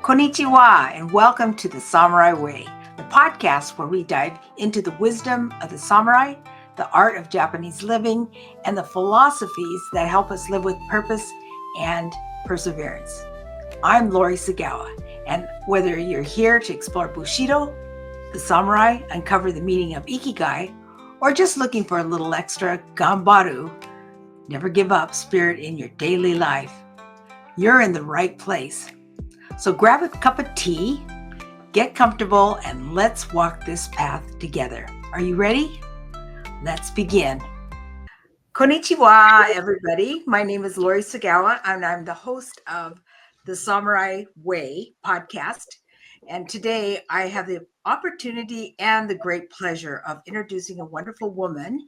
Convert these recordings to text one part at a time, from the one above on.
Konnichiwa, and welcome to the Samurai Way, the podcast where we dive into the wisdom of the samurai, the art of Japanese living, and the philosophies that help us live with purpose and perseverance. I'm Lori Sagawa, and whether you're here to explore Bushido, the samurai, uncover the meaning of Ikigai, or just looking for a little extra gambaru, never give up spirit in your daily life, you're in the right place. So grab a cup of tea, get comfortable, and let's walk this path together. Are you ready? Let's begin. Konnichiwa, everybody. My name is Lori Sagawa, and I'm the host of the Samurai Way podcast. And today I have the opportunity and the great pleasure of introducing a wonderful woman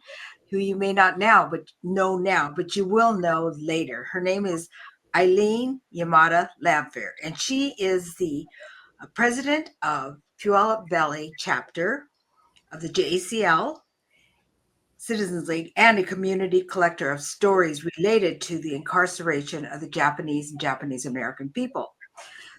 who you may not know now, but you will know later. Her name is Eileen Yamada Lamper, and she is the president of Puyallup Valley chapter of the JACL Citizens League and a community collector of stories related to the incarceration of the Japanese and Japanese American people.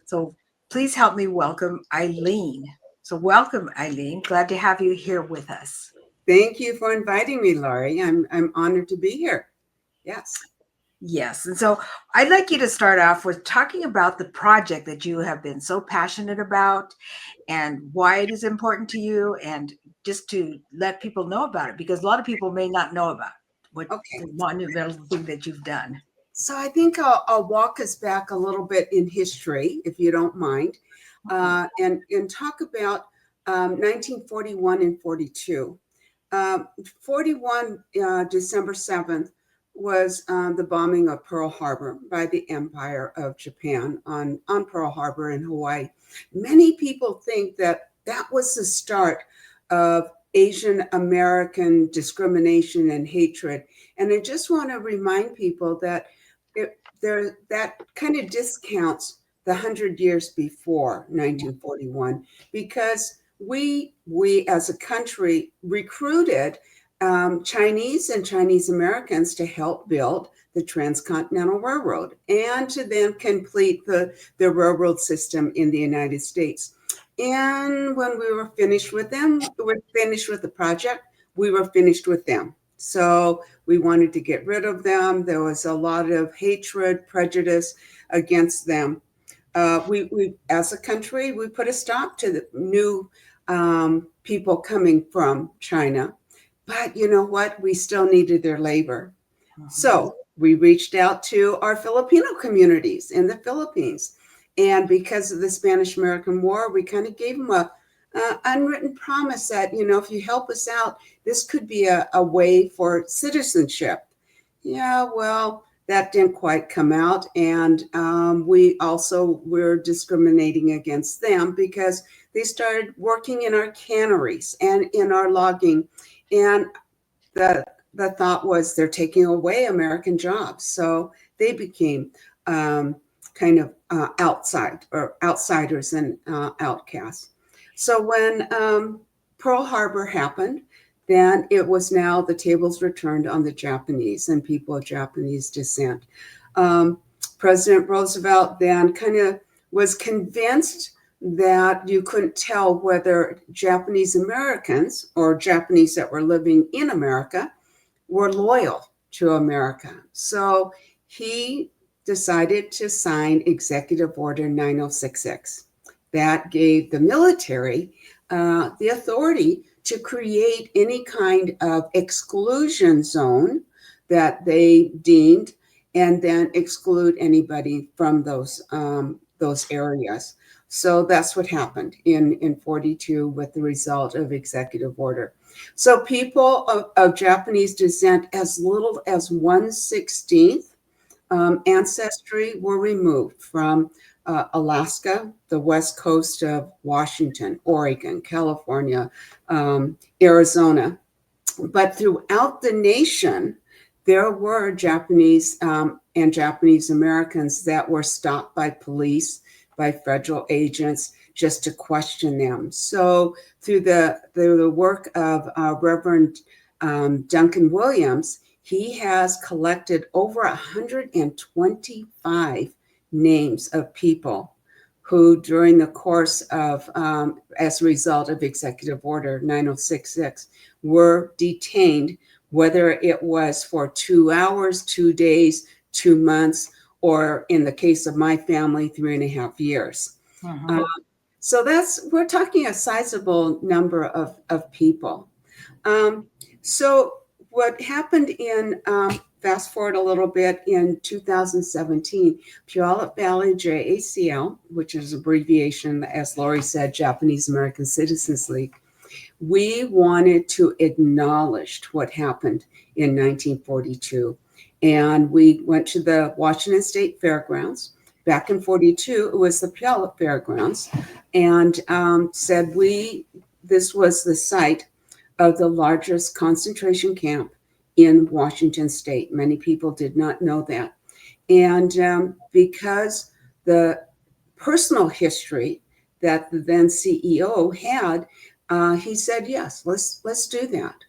So please help me welcome Eileen. So welcome, Eileen. Glad to have you here with us. Thank you for inviting me, Laurie. I'm honored to be here. Yes. Yes. And so I'd like you to start off with talking about the project that you have been so passionate about and why it is important to you, and just to let people know about it, because a lot of people may not know about what the monumental thing that you've done. So I think I'll walk us back a little bit in history, if you don't mind, and talk about 1941 and 42. 41, December 7th, was the bombing of Pearl Harbor by the Empire of Japan on Pearl Harbor in Hawaii. Many people think that was the start of Asian American discrimination and hatred. And I just want to remind people that that kind of discounts the 100 years before 1941, because we as a country recruited Chinese and Chinese Americans to help build the Transcontinental Railroad and to then complete the railroad system in the United States. And when we were finished with them, we were finished with the project, we were finished with them. So we wanted to get rid of them. There was a lot of hatred, prejudice against them. We as a country, we put a stop to the new people coming from China. But you know what? We still needed their labor. So we reached out to our Filipino communities in the Philippines. And because of the Spanish-American War, we kind of gave them a unwritten promise that, if you help us out, this could be a way for citizenship. Yeah, well, that didn't quite come out. And we also were discriminating against them because they started working in our canneries and in our logging. And the thought was they're taking away American jobs. So they became kind of outsiders and outcasts. So when Pearl Harbor happened, then it was now the tables were turned on the Japanese and people of Japanese descent. President Roosevelt then kind of was convinced that you couldn't tell whether Japanese Americans or Japanese that were living in America were loyal to America. So he decided to sign Executive Order 9066. That gave the military the authority to create any kind of exclusion zone that they deemed, and then exclude anybody from those areas. So that's what happened in 42 with the result of executive order. So people of Japanese descent, as little as 1/16 ancestry, were removed from Alaska, the west coast of Washington, Oregon, California, Arizona. But throughout the nation, there were Japanese and Japanese Americans that were stopped by police, by federal agents, just to question them. So through the work of Reverend Duncan Williams, he has collected over 125 names of people who during the course of, as a result of Executive Order 9066, were detained, whether it was for 2 hours, 2 days, 2 months, or in the case of my family, 3.5 years. Mhm. So we're talking a sizable number of people. So what happened fast forward a little bit, in 2017, Puyallup Valley JACL, which is abbreviation, as Lori said, Japanese American Citizens League, we wanted to acknowledge what happened in 1942. And we went to the Washington State Fairgrounds. Back in 42, it was the Puyallup Fairgrounds, and said this was the site of the largest concentration camp in Washington State. Many people did not know that. And because the personal history that the then CEO had, he said, yes, let's do that.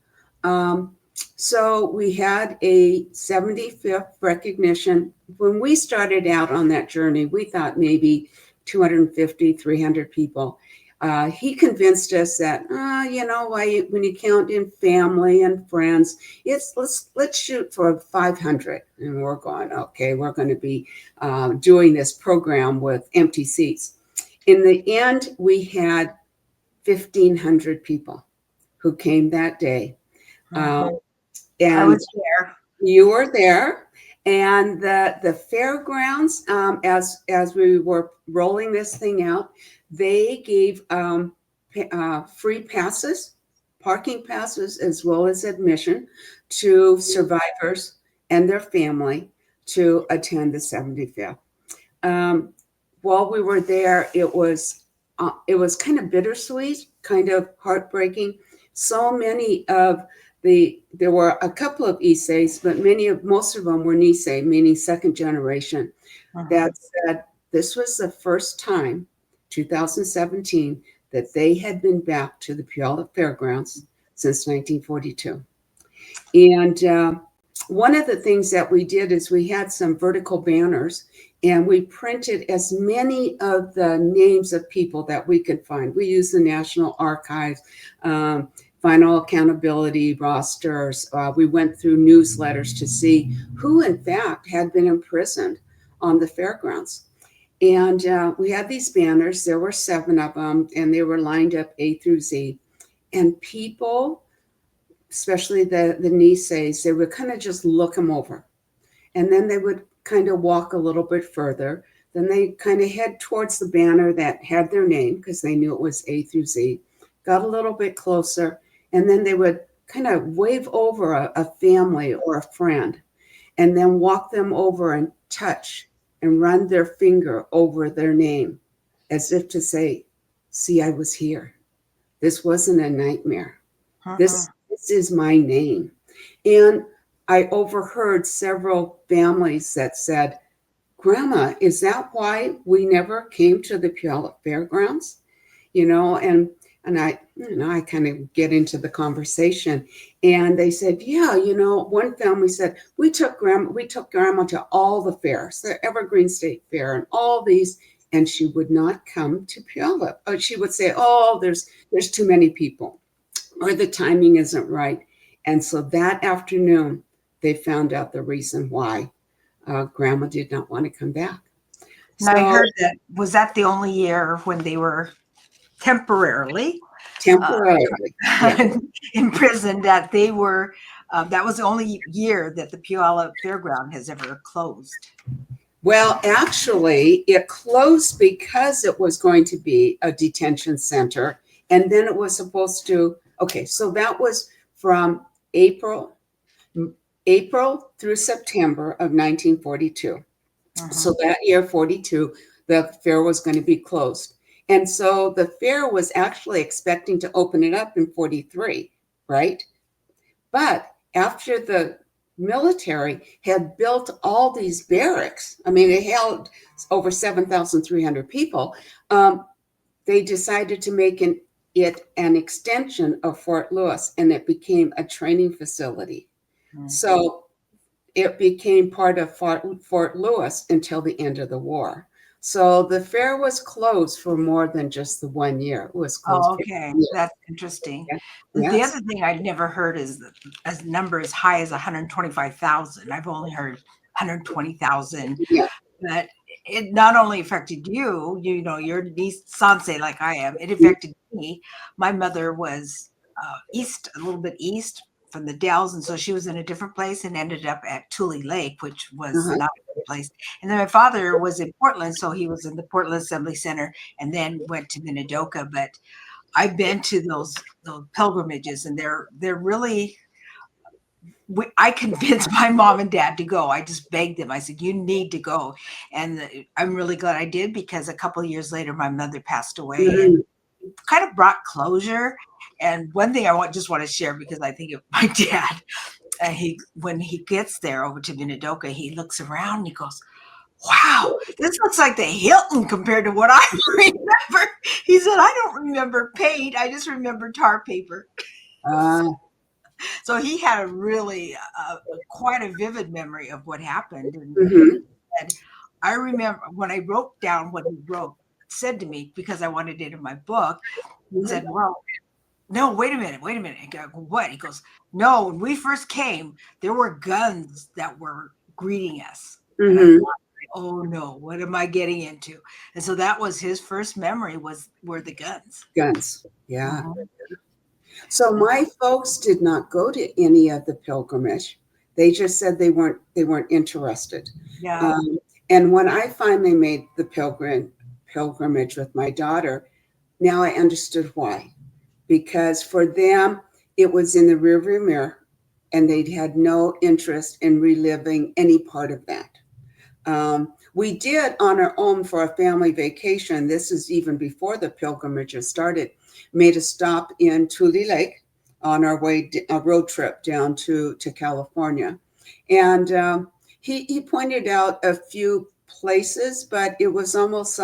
So we had a 75th recognition. When we started out on that journey, we thought maybe 250, 300 people. He convinced us that, when you count in family and friends, let's shoot for 500. And we're going, okay, we're going to be doing this program with empty seats. In the end, we had 1,500 people who came that day. And I was there. You were there. And the fairgrounds, as we were rolling this thing out, they gave free passes, parking passes, as well as admission to survivors and their family to attend the 75th. While we were there, it was kind of bittersweet, kind of heartbreaking. So many of there were a couple of Iseis, but most of them were Nisei, meaning second generation, that said this was the first time, 2017, that they had been back to the Puyallup Fairgrounds since 1942. And one of the things that we did is we had some vertical banners, and we printed as many of the names of people that we could find. We used the National Archives, final accountability rosters. We went through newsletters to see who, in fact, had been imprisoned on the fairgrounds. And we had these banners. There were 7 of them, and they were lined up A through Z. And people, especially the Niseis, they would kind of just look them over. And then they would kind of walk a little bit further. Then they kind of head towards the banner that had their name, because they knew it was A through Z, got a little bit closer, and then they would kind of wave over a family or a friend, and then walk them over and touch and run their finger over their name, as if to say, see, I was here. This wasn't a nightmare. This is my name. And I overheard several families that said, Grandma, is that why we never came to the Puyallup Fairgrounds? And I kind of get into the conversation, and they said, yeah, one family said, we took grandma to all the fairs, the Evergreen State Fair and all these, and she would not come to Puyallup. She would say, oh, there's too many people, or the timing isn't right. And so that afternoon, they found out the reason why grandma did not want to come back. And I heard that, was that the only year when they were temporarily imprisoned, that they were, that was the only year that the Puyallup Fairground has ever closed? Well, actually, it closed because it was going to be a detention center. And then it was supposed to, so that was from April through September of 1942. So that year, 42, the fair was going to be closed. And so the fair was actually expecting to open it up in 43, right? But after the military had built all these barracks, I mean, it held over 7,300 people, they decided to make it an extension of Fort Lewis, and it became a training facility. So it became part of Fort Lewis until the end of the war. So the fair was closed for more than just the 1 year. It was closed Oh, for okay. 1 year. That's interesting. Yeah. The Yes. other thing I'd never heard is a number as high as 125,000. I've only heard 120,000, Yeah. but it not only affected you, your niece Sanse like I am, it affected me. My mother was east, a little bit east from the Dells, and so she was in a different place and ended up at Tule Lake, which was Uh-huh. not a good place. And then my father was in Portland, so he was in the Portland Assembly Center and then went to Minidoka. But I've been to those pilgrimages, and they're really. I convinced my mom and dad to go. I just begged them. I said, "You need to go," and I'm really glad I did, because a couple of years later, my mother passed away, and kind of brought closure. And one thing I just want to share, because I think of my dad. When he gets there over to Minidoka, he looks around and he goes, "Wow, this looks like the Hilton compared to what I remember." He said, "I don't remember paint. I just remember tar paper." Uh, So he had a really quite a vivid memory of what happened. And mhm. said, I remember when I wrote down what he said to me, because I wanted it in my book. He said, "Well, no, wait a minute. I go, what?" He goes, "No, when we first came, there were guns that were greeting us." And I Mhm. thought, "Oh no, what am I getting into?" And so that was his first memory, were the guns. Guns. Yeah. Mhm. So my folks did not go to any of the pilgrimage. They just said they weren't interested. Yeah. Um, and when I finally made the pilgrimage with my daughter, now I understood why. Because for them, it was in the rearview mirror, and they had no interest in reliving any part of that. We did on our own for a family vacation. This is even before the pilgrimages started. Made a stop in Tule Lake on our way, a road trip down to California, and he pointed out a few places, but it was almost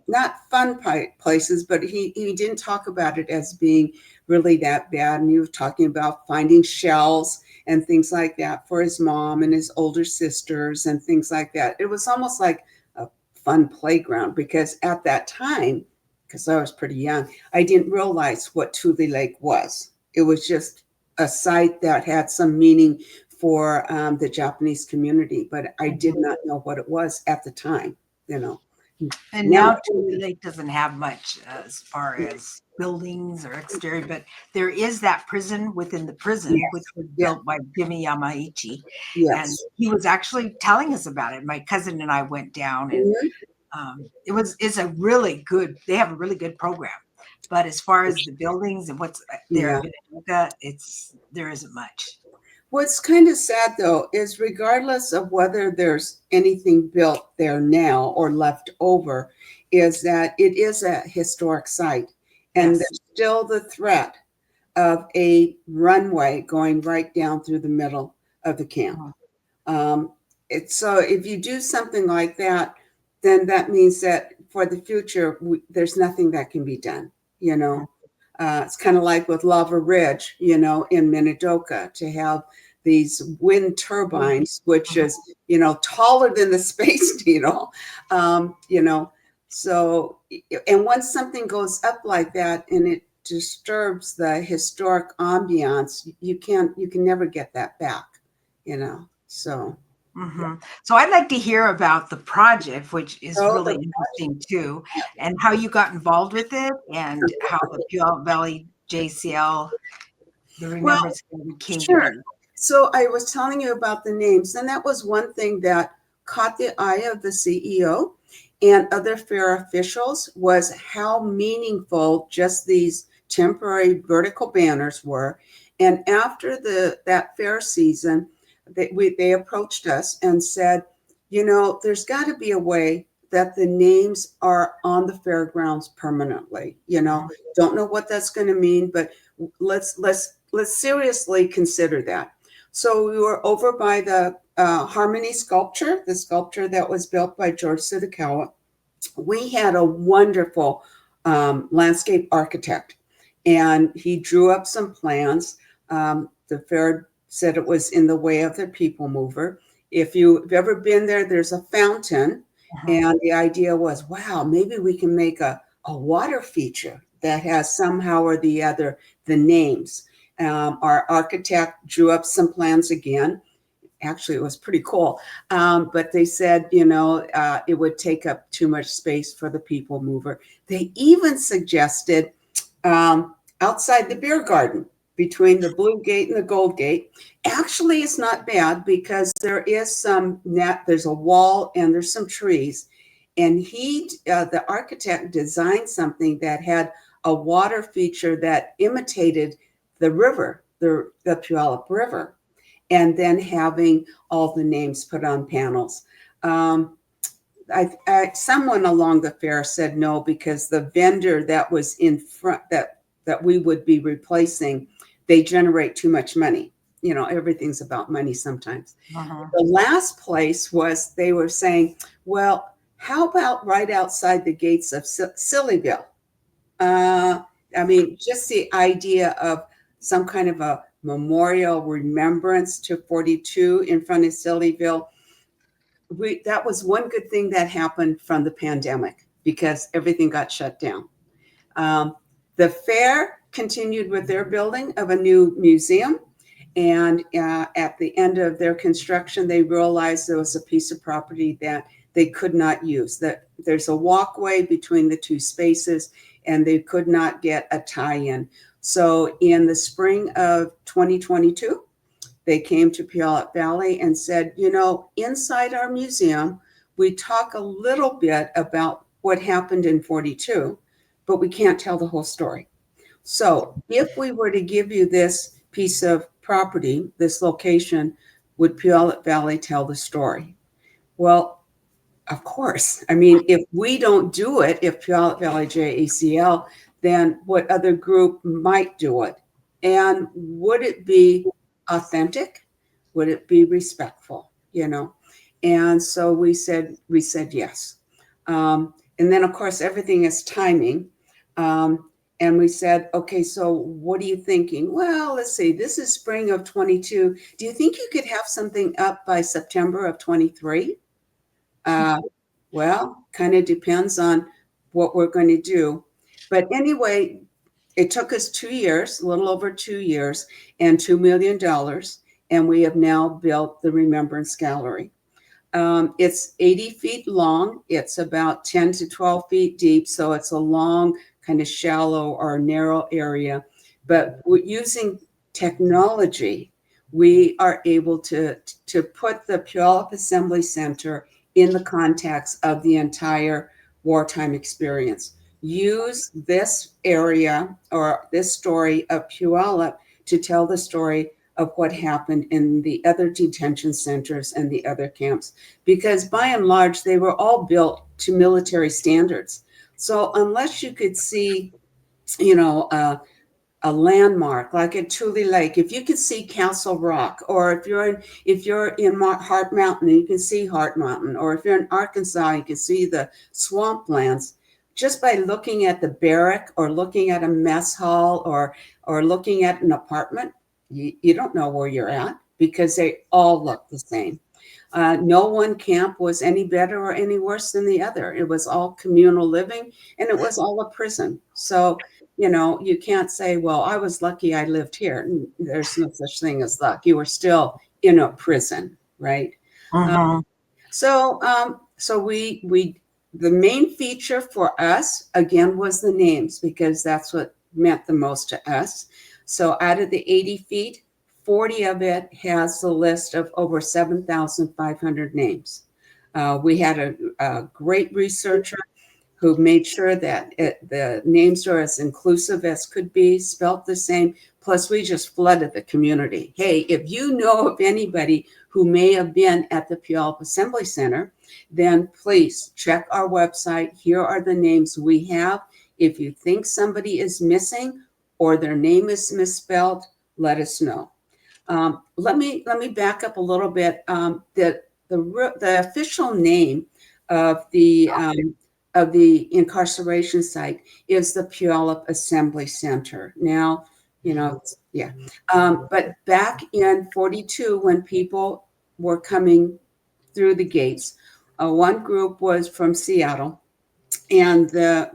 not fun places, but he didn't talk about it as being really that bad. And he was talking about finding shells and things like that for his mom and his older sisters and things like that. It was almost like a fun playground, because at that time, because I was pretty young, I didn't realize what Tule Lake was. It was just a site that had some meaning for the Japanese community, but I did not know what it was at the time, you know. And Now, now Tule Lake doesn't have much as far as buildings or exterior, but there is that prison within the prison, which yes, was yeah, built by Jimmy Yamaichi. And yes. he was actually telling us about it. My cousin and I went down, and Mhm. it's a really good, they have a really good program. But as far as the buildings and what's there Yeah. at Minidoka, there isn't much. What's kind of sad though is regardless of whether there's anything built there now or left over, is that it is a historic site, and Yes. there's still the threat of a runway going right down through the middle of the camp. Mhm. So if you do something like that, then that means that for the future, there's nothing that can be done. You know, it's kind of like with Lava Ridge, in Minidoka, to have these wind turbines, which is, taller than the Space Needle, you know. So, and once something goes up like that and it disturbs the historic ambiance, you can never get that back. So, yeah. Mhm. So I'd like to hear about the project, which is So really the interesting too, and how you got involved with it, and how the Puyallup Valley JCL, the well, Remembrance Gallery, came to sure. be. So I was telling you about the names, and that was one thing that caught the eye of the CEO and other fair officials, was how meaningful just these temporary vertical banners were. And after that fair season, they approached us and said, there's got to be a way that the names are on the fairgrounds permanently. Mhm. Don't know what that's going to mean, but let's seriously consider that. So we were over by the Harmony sculpture, the sculpture that was built by George Sudakawa. We had a wonderful landscape architect, and he drew up some plans. The fair said it was in the way of the people mover. If you've ever been there, there's a fountain, And the idea was, wow, maybe we can make a water feature that has somehow or the other the names. Our architect drew up some plans again. Actually, it was pretty cool. But they said, it would take up too much space for the people mover. They even suggested outside the beer garden between the blue gate and the gold gate. Actually, it's not bad because there is some net, there's a wall and there's some trees. And the architect designed something that had a water feature that imitated the river, the Puyallup River, and then having all the names put on panels. Someone along the fair said no because the vendor that was in front that we would be replacing, they generate too much money. Everything's about money sometimes. The last place was, they were saying, well, how about right outside the gates of Sillyville? Just the idea of some kind of a memorial remembrance to 42 in front of Sillyville. That was one good thing that happened from the pandemic because everything got shut down. The fair continued with their building of a new museum. And at the end of their construction, they realized there was a piece of property that they could not use, that there's a walkway between the two spaces and they could not get a tie-in. So in the spring of 2022, they came to Puyallup Valley and said, inside our museum, we talk a little bit about what happened in 42, but we can't tell the whole story. So if we were to give you this piece of property, this location, would Puyallup Valley tell the story? Well, of course. If we don't do it, if Puyallup Valley JACL, then what other group might do it? And would it be authentic? Would it be respectful? And so we said yes. And then of course everything is timing. And we said, okay, so what are you thinking? Well, let's see, this is spring of 22. Do you think you could have something up by September of 23? Well, kind of depends on what we're going to do. But anyway, it took us 2 years, a little over 2 years, and $2 million. And we have now built the Remembrance Gallery. It's 80 feet long. It's about 10 to 12 feet deep. So it's a long, kind of shallow or narrow area. But using technology, we are able to put the Puyallup Assembly Center in the context of the entire wartime experience. Use this area or this story of Puyallup to tell the story of what happened in the other detention centers and the other camps, because by and large, they were all built to military standards. So unless you could see, a landmark like at Tule Lake, if you could see Castle Rock, or if you're in Hart Mountain, you can see Hart Mountain, or if you're in Arkansas, you can see the swamplands. Just by looking at the barrack or looking at a mess hall or looking at an apartment, you don't know where you're at because they all look the same. No one camp was any better or any worse than the other. It was all communal living, and it was all a prison. So, you can't say, well, I was lucky I lived here. There's no such thing as luck. You were still in a prison, right? So the main feature for us, again, was the names, because that's what meant the most to us. So out of the 80 feet, 40 of it has the list of over 7,500 names. We had a great researcher who made sure that the names are as inclusive as could be, spelt the same. Plus, we just flooded the community. Hey, if you know of anybody who may have been at the Puyallup Assembly Center, then please check our website. Here are the names we have. If you think somebody is missing or their name is misspelled, let us know. Let me back up a little bit. The official name of the incarceration site is the Puyallup Assembly Center. Now, but back in 42, when people were coming through the gates, One group was from Seattle, and the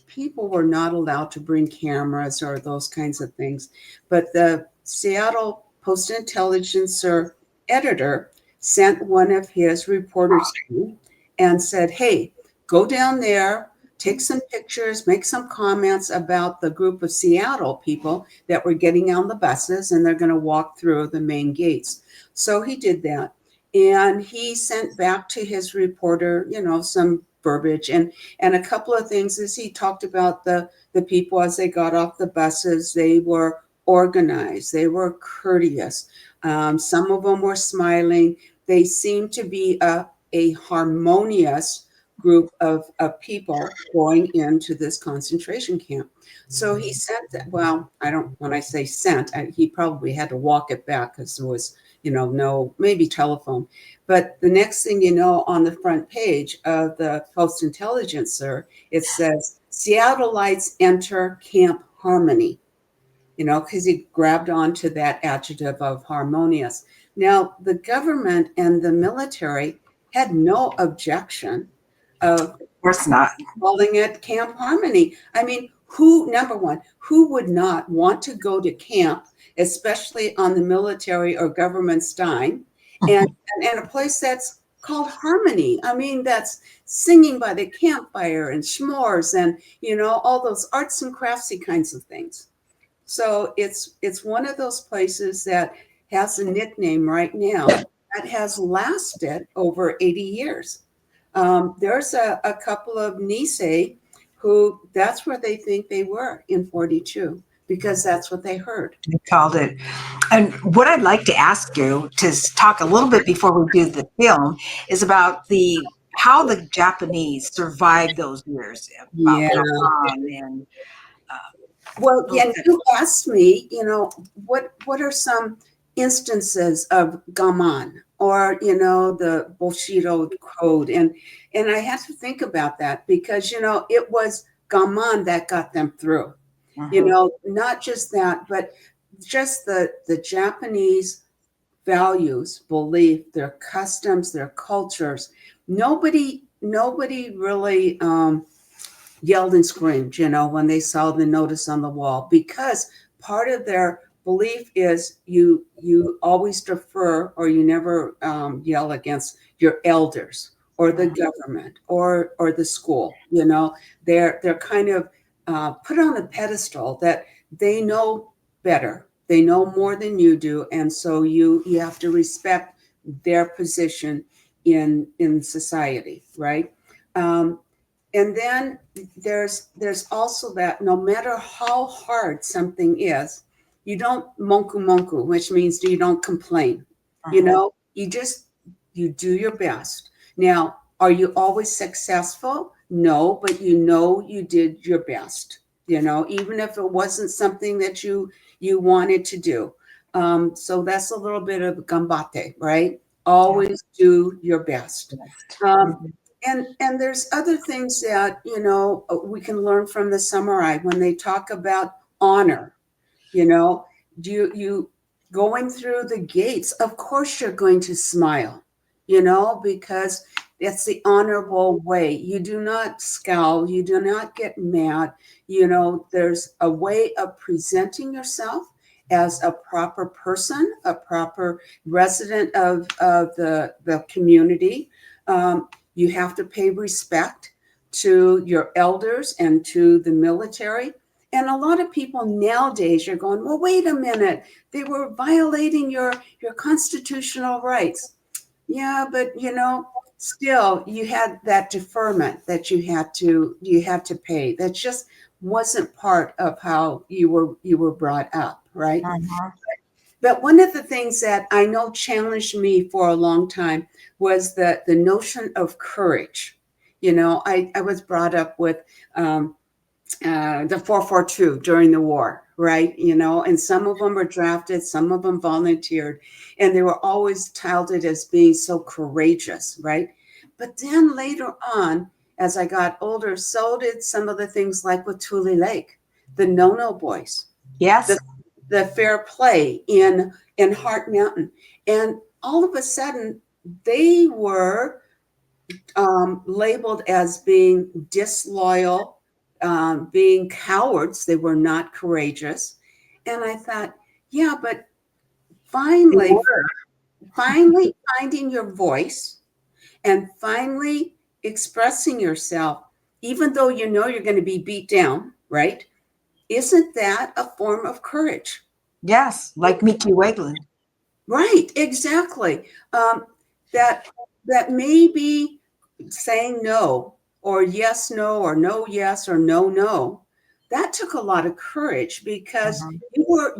people were not allowed to bring cameras or those kinds of things. But the Seattle Post-Intelligencer editor sent one of his reporters to and said, hey, go down there, take some pictures, make some comments about the group of Seattle people that were getting on the buses, and they're going to walk through the main gates. So he did that. And he sent back to his reporter, some verbiage and a couple of things. As he talked about the people as they got off the buses, they were organized, they were courteous. Some of them were smiling. They seemed to be a harmonious group of people going into this concentration camp. So he sent that. Well, when I say sent, he probably had to walk it back because there was, no, maybe telephone. But the next thing you know, on the front page of the Post-Intelligencer, it says, Seattleites enter Camp Harmony, because he grabbed onto that adjective of harmonious. Now, the government and the military had no objection of course not. calling it Camp Harmony. I mean, number one, who would not want to go to camp, especially on the military or government's dime, and a place that's called Harmony? I mean, that's singing by the campfire and s'mores and, all those arts and craftsy kinds of things. So it's one of those places that has a nickname right now that has lasted over 80 years. There's a couple of Nisei who that's where they think they were in 42, because that's what they heard. They called it. And what I'd like to ask you to talk a little bit before we do the film is about how the Japanese survived those years. Yeah. And well, yeah, you asked me, what are some instances of gaman or, the Bushido code? And I had to think about that because, it was gaman that got them through, not just that, but just the Japanese values, belief, their customs, their cultures. Nobody really yelled and screamed, when they saw the notice on the wall, because part of their belief is you always defer, or you never yell against your elders or the government or the school. They're kind of put on a pedestal that they know better. They know more than you do, and so you have to respect their position in society, right? And then there's also that no matter how hard something is, you don't monku monku, which means you don't complain. You do your best. Now, are you always successful? No, but you did your best, even if it wasn't something that you wanted to do. So that's a little bit of gambate, right? Always do your best. And there's other things that, we can learn from the samurai when they talk about honor. You going through the gates, of course you're going to smile, because it's the honorable way. You do not scowl. You do not get mad. There's a way of presenting yourself as a proper person, a proper resident of the community. You have to pay respect to your elders and to the military. And a lot of people nowadays are going, well, wait a minute. They were violating your constitutional rights. Yeah, but, still you had that deferment that you had to pay. That just wasn't part of how you were brought up, right? Uh-huh. But one of the things that I know challenged me for a long time was the notion of courage. I was brought up with the 442 during the war, right? And some of them were drafted, some of them volunteered, and they were always touted as being so courageous, right? But then later on, as I got older, so did some of the things like with Tule Lake, the No-No Boys. Yes. The fair play in Heart Mountain. And all of a sudden, they were labeled as being disloyal, being cowards. They were not courageous. And I thought, yeah, but finally, finally finding your voice and finally expressing yourself, even though you know you're going to be beat down, right? Isn't that a form of courage? Yes, like Mickey Wegland. Right, exactly. That that may be saying no or yes, no, or no, yes, or no, no. That took a lot of courage because Mhm.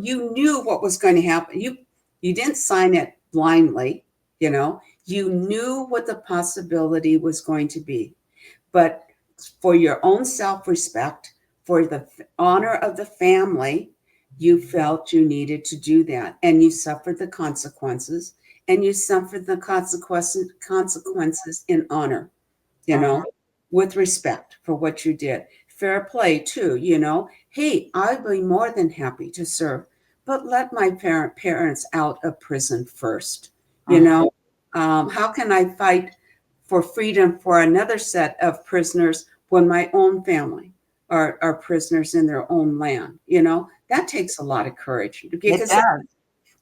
you knew what was going to happen. You didn't sign it blindly, you know. You knew what the possibility was going to be. But for your own self-respect, for the honor of the family, you felt you needed to do that, and you suffered the consequences, and you suffered the consequences in honor, you know, Mhm. with respect for what you did. Fair play too, you know. Hey, I'd be more than happy to serve, but let my parents out of prison first. You Mhm. know, how can I fight for freedom for another set of prisoners when my own family are prisoners in their own land? You know, that takes a lot of courage It because does.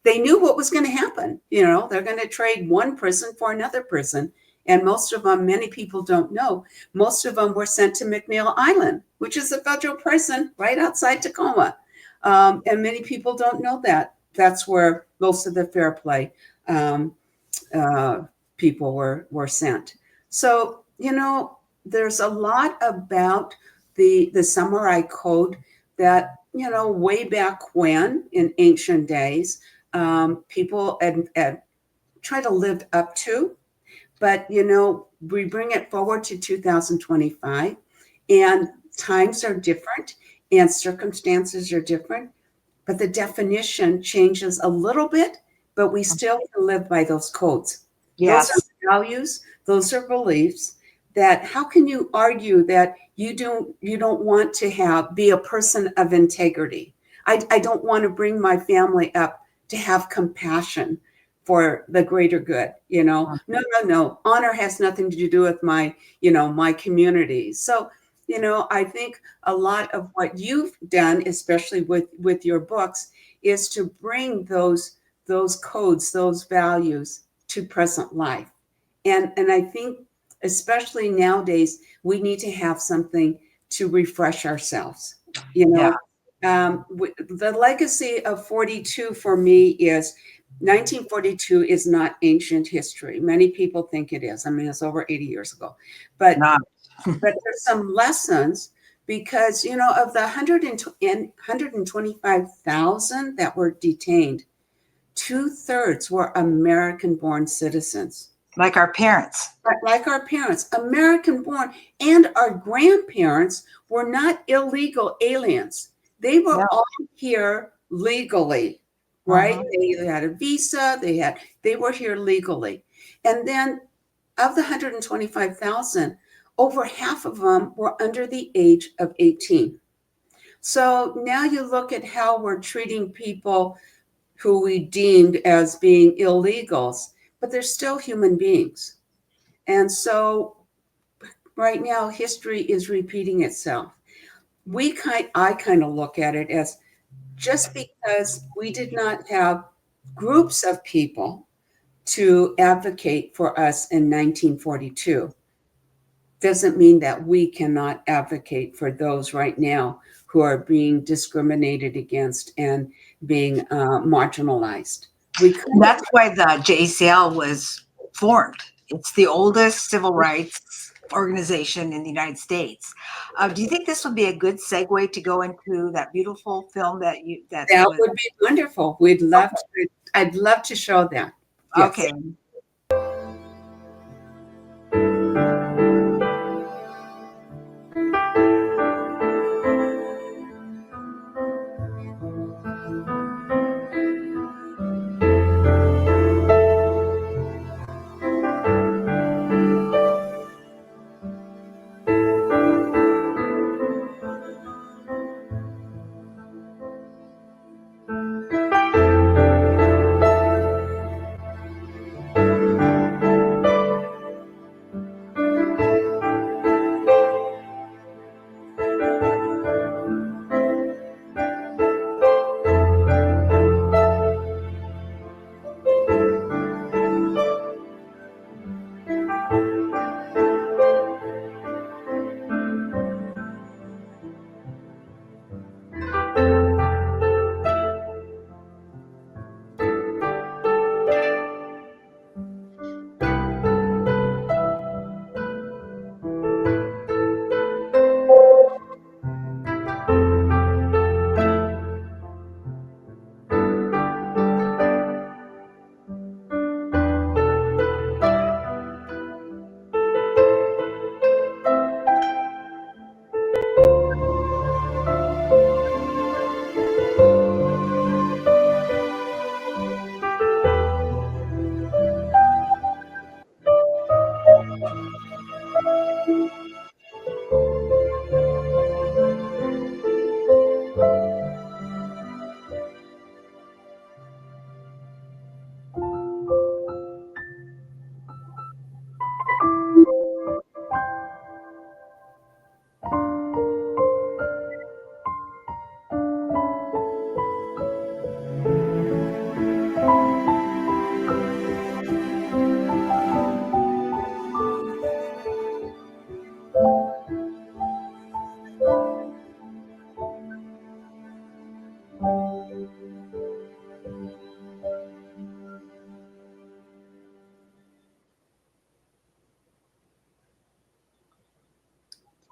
they knew what was going to happen. You know, they're going to trade one prison for another prison. And most of them, many people don't know, most of them were sent to McNeil Island, which is a federal prison right outside Tacoma. And many people don't know that. That's where most of the fair play um, people were sent. So, you know, there's a lot about the samurai code that, you know, way back when in ancient days, people had tried to live up to. But, you know, we bring it forward to 2025 and times are different and circumstances are different, but the definition changes a little bit, but we still can live by those codes. Those are Yes. values, those are beliefs that how can you argue that you don't want to have be a person of integrity? I don't want to bring my family up to have compassion for the greater good, you know. No, no, no. Honor has nothing to do with my, you know, my community. So, you know, I think a lot of what you've done, especially with your books, is to bring those codes, those values to present life. And I think especially nowadays we need to have something to refresh ourselves. You Yeah. know, the legacy of 42 for me is 1942 is not ancient history. Many people think it is. I mean, it's over 80 years ago, but Not. there's some lessons because, you know, of the 125,000 that were detained, 2/3 were American born citizens. Like our parents. Like our parents, American born, and our grandparents were not illegal aliens. They were No. all here legally, right? Mhm. They had a visa, they were here legally. And then of the 125,000, over half of them were under the age of 18. So now you look at how we're treating people who we deemed as being illegals, but they're still human beings. And so right now, history is repeating itself. I kind of look at it as just because we did not have groups of people to advocate for us in 1942 doesn't mean that we cannot advocate for those right now who are being discriminated against and being marginalized. We kind of That's why the JACL was formed. It's the oldest civil rights organization in the United States. Do you think this would be a good segue to go into that beautiful film that that was would be wonderful. We'd love to. I'd love to show that. Yes. okay?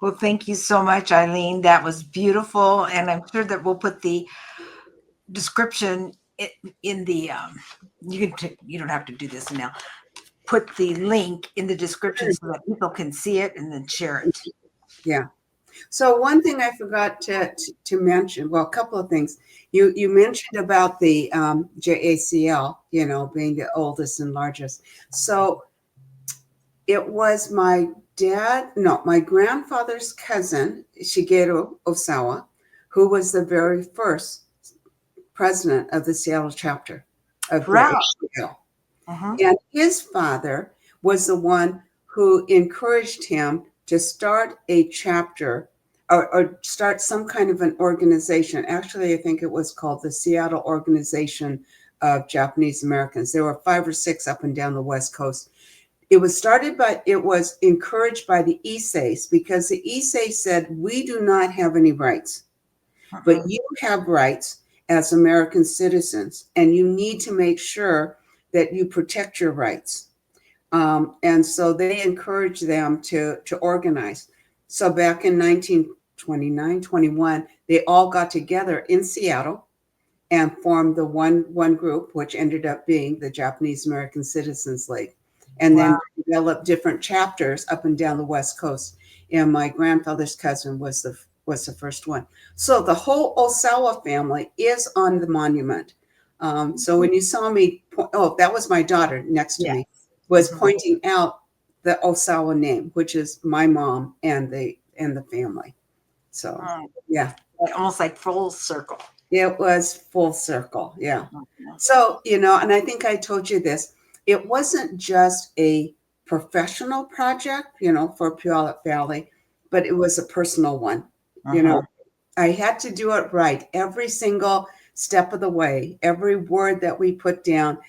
Well, thank you so much, Eileen. That was beautiful. And I'm sure that we'll put the description in the, you don't have to do this now. Put the link in the description so that people can see it and then share it. Yeah. So one thing I forgot to mention, well, a couple of things. You mentioned about the JACL, being the oldest and largest. So it was my grandfather's cousin, Shigeru Osawa, who was the very first president of the Seattle chapter of JACL. And his father was the one who encouraged him to start a chapter or start some kind of an organization. Actually, I think it was called the Seattle Organization of Japanese Americans. There were 5 or 6 up and down the West Coast. It was encouraged by the Issei's, because the Issei said, we do not have any rights, but you have rights as American citizens, and you need to make sure that you protect your rights. And so they encouraged them to organize. So back in 1929, 21, they all got together in Seattle and formed the one group, which ended up being the Japanese American Citizens League, and then developed different chapters up and down the West Coast. And my grandfather's cousin was the first one. So the whole Osawa family is on the monument. So when you saw me, that was my daughter next to me, was pointing out the Osawa name, which is my mom and the family. So yeah, almost like full circle. It was full circle. Yeah. So, and I think I told you this, it wasn't just a professional project, for Puyallup Valley, but it was a personal one. I had to do it right every single step of the way. Every word that we put down,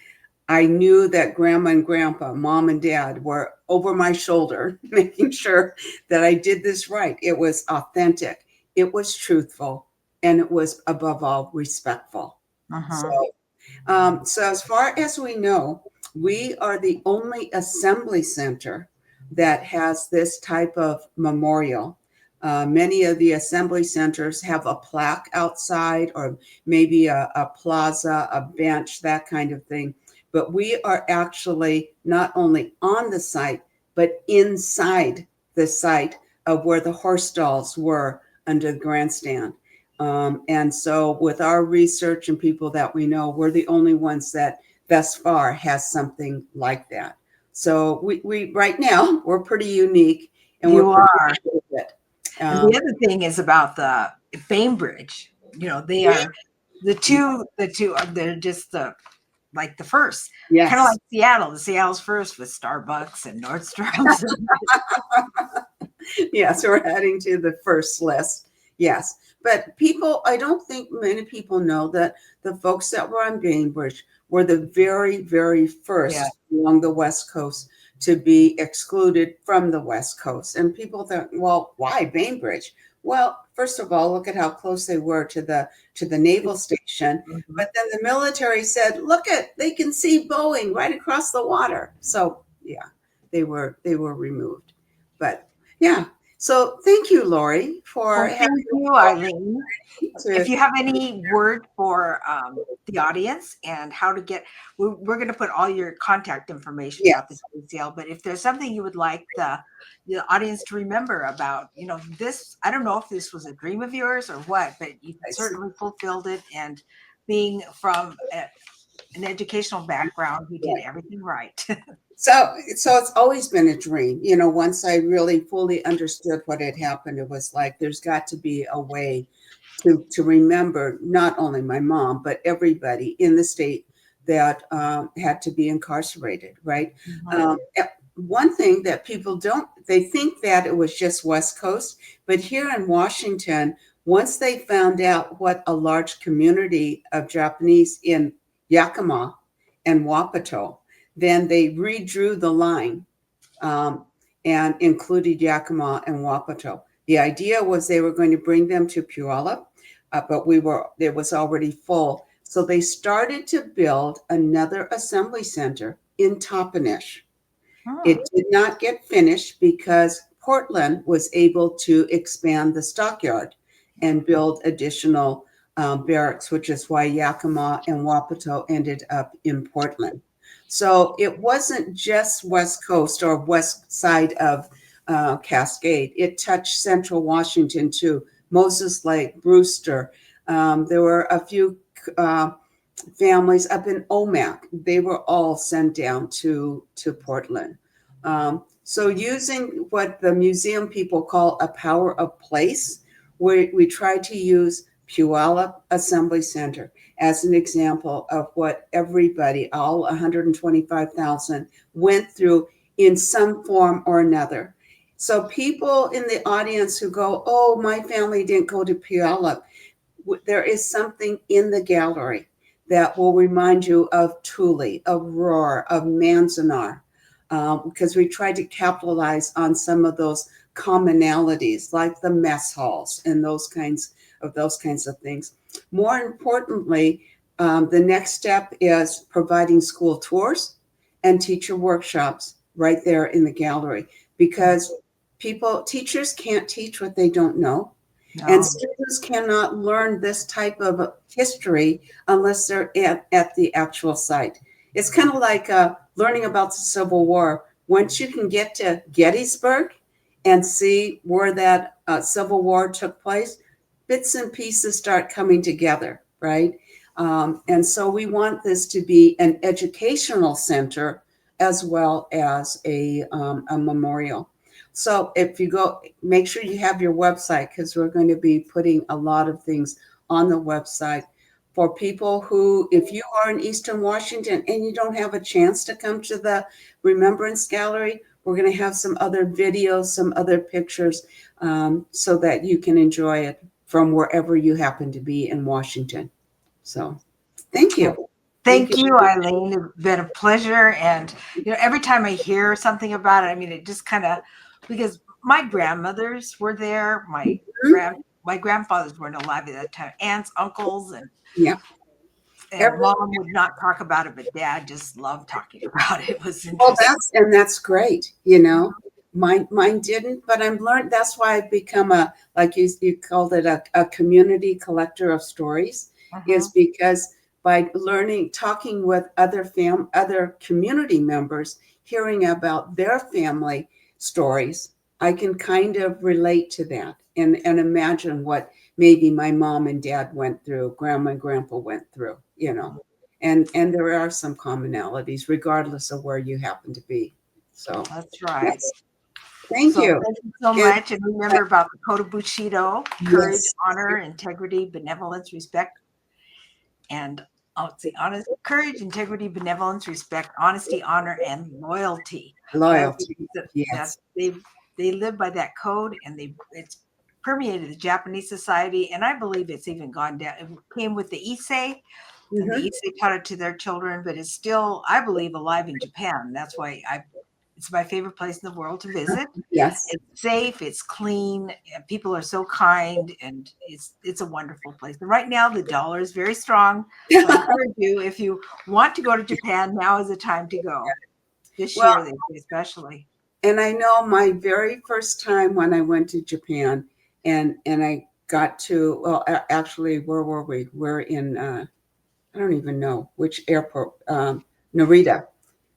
I knew that Grandma and Grandpa, Mom and Dad were over my shoulder, making sure that I did this right. It was authentic, it was truthful, and it was above all respectful. So as far as we know, we are the only assembly center that has this type of memorial. Many of the assembly centers have a plaque outside, or maybe a plaza, a bench, that kind of thing. But we are actually not only on the site, but inside the site of where the horse stalls were under the grandstand. And so with our research and people that we know, we're the only ones that thus far has something like that. So we right now, we're pretty unique. And you are. And the other thing is about the Bainbridge. They are the two they're just like the first. Yes. Kind of like Seattle. The Seattle's first with Starbucks and Nordstrom's. Yes, we're adding to the first list. Yes. But I don't think many people know that the folks that were on Bainbridge were the very, very first along the West Coast to be excluded from the West Coast. And people think, well, why Bainbridge? Well, first of all, look at how close they were to the naval station. But then the military said, look, they can see Boeing right across the water. So yeah, they were removed. But yeah. So thank you, Lori, for thank you, Eileen. If you have any word for the audience and how to get, we're going to put all your contact information about the JACL. But if there's something you would like the audience to remember about, this, I don't know if this was a dream of yours or what, but you certainly fulfilled it. And being from an educational background, you did everything right. So it's always been a dream. Once I really fully understood what had happened, it was like, there's got to be a way to remember not only my mom, but everybody in the state that had to be incarcerated, right? One thing that people they think that it was just West Coast, but here in Washington, once they found out what a large community of Japanese in Yakima and Wapato, then they redrew the line and included Yakima and Wapato. The idea was they were going to bring them to Puyallup, but it was already full. So they started to build another assembly center in Toppenish. It did not get finished because Portland was able to expand the stockyard and build additional barracks, which is why Yakima and Wapato ended up in Portland. So it wasn't just West Coast or west side of Cascade. It touched central Washington too. Moses Lake, Brewster. There were a few families up in Omak. They were all sent down to Portland. So using what the museum people call a power of place, we tried to use Puyallup Assembly Center as an example of what everybody, all 125,000, went through in some form or another. So people in the audience who go, oh, my family didn't go to Puyallup, there is something in the gallery that will remind you of Thule, of Roar, of Manzanar, because we tried to capitalize on some of those commonalities, like the mess halls and those kinds of things. More importantly, the next step is providing school tours and teacher workshops right there in the gallery, because teachers can't teach what they don't know. No. And students cannot learn this type of history unless they're at the actual site. It's kind of like learning about the Civil War. Once you can get to Gettysburg and see where that Civil War took place, bits and pieces start coming together, right? And so we want this to be an educational center as well as a memorial. So if you go, make sure you have your website, because we're going to be putting a lot of things on the website for people who, if you are in Eastern Washington and you don't have a chance to come to the Remembrance Gallery, we're going to have some other videos, some other pictures, so that you can enjoy it from wherever you happen to be in Washington. So thank you. Thank you, Eileen. It's been a pleasure. And, every time I hear something about it, it just kind of, because my grandmothers were there. My grandfathers weren't alive at that time. Aunts, uncles, and mom would not talk about it, but dad just loved talking about it. It was interesting. That's great. Mine didn't, but I'm learned. That's why I've become like you called it, a community collector of stories, is because by talking with other community members, hearing about their family stories, I can kind of relate to that and imagine what maybe my mom and dad went through, grandma and grandpa went through, and there are some commonalities regardless of where you happen to be. So that's right. Yes. Thank you. Thank you so much. And remember about the Code of Bushido: courage, honor, integrity, benevolence, respect, and courage, integrity, benevolence, respect, honesty, honor, and loyalty. Yes. They live by that code, and it's permeated the Japanese society, and I believe it's even gone down. It came with the Issei, and the Issei taught it to their children, but it's still, I believe, alive in Japan. That's why it's my favorite place in the world to visit. Yes. It's safe, it's clean, and people are so kind, and it's a wonderful place. And right now, the dollar is very strong. So I encourage you, if you want to go to Japan, now is the time to go. This year, especially. And I know my very first time when I went to Japan, and I got to, actually, where were we? We're in, I don't even know which airport, Narita.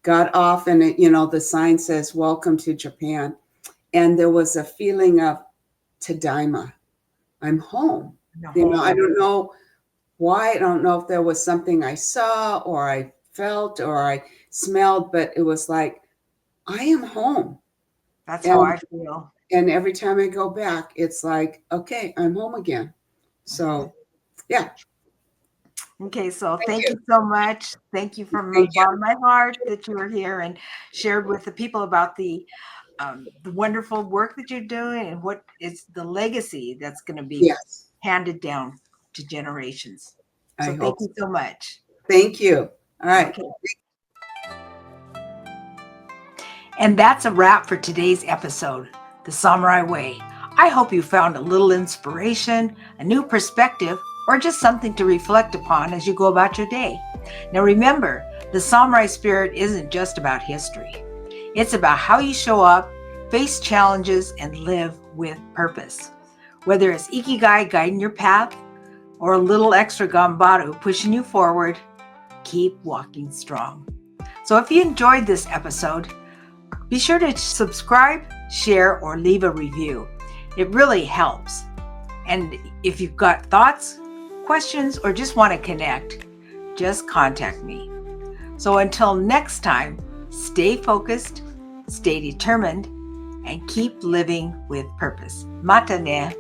Got off, and the sign says, "Welcome to Japan." And there was a feeling of Tadaima. I'm home. I don't know why. I don't know if there was something I saw or I felt or I smelled, but it was like, I am home. That's how I feel. And every time I go back, it's like, okay, I'm home again. So, yeah. Okay, so thank you so much. Thank you from the bottom of my heart that you were here and shared with the people about the wonderful work that you're doing and what is the legacy that's going to be handed down to generations. So thank you so much. Thank you. All right. Okay. And that's a wrap for today's episode, The Samurai Way. I hope you found a little inspiration, a new perspective, or just something to reflect upon as you go about your day. Now remember, the samurai spirit isn't just about history. It's about how you show up, face challenges, and live with purpose. Whether it's Ikigai guiding your path or a little extra Gambaru pushing you forward, keep walking strong. So if you enjoyed this episode, be sure to subscribe, share, or leave a review. It really helps. And if you've got thoughts, questions, or just want to connect, just contact me. So until next time, stay focused, stay determined, and keep living with purpose. Mata ne.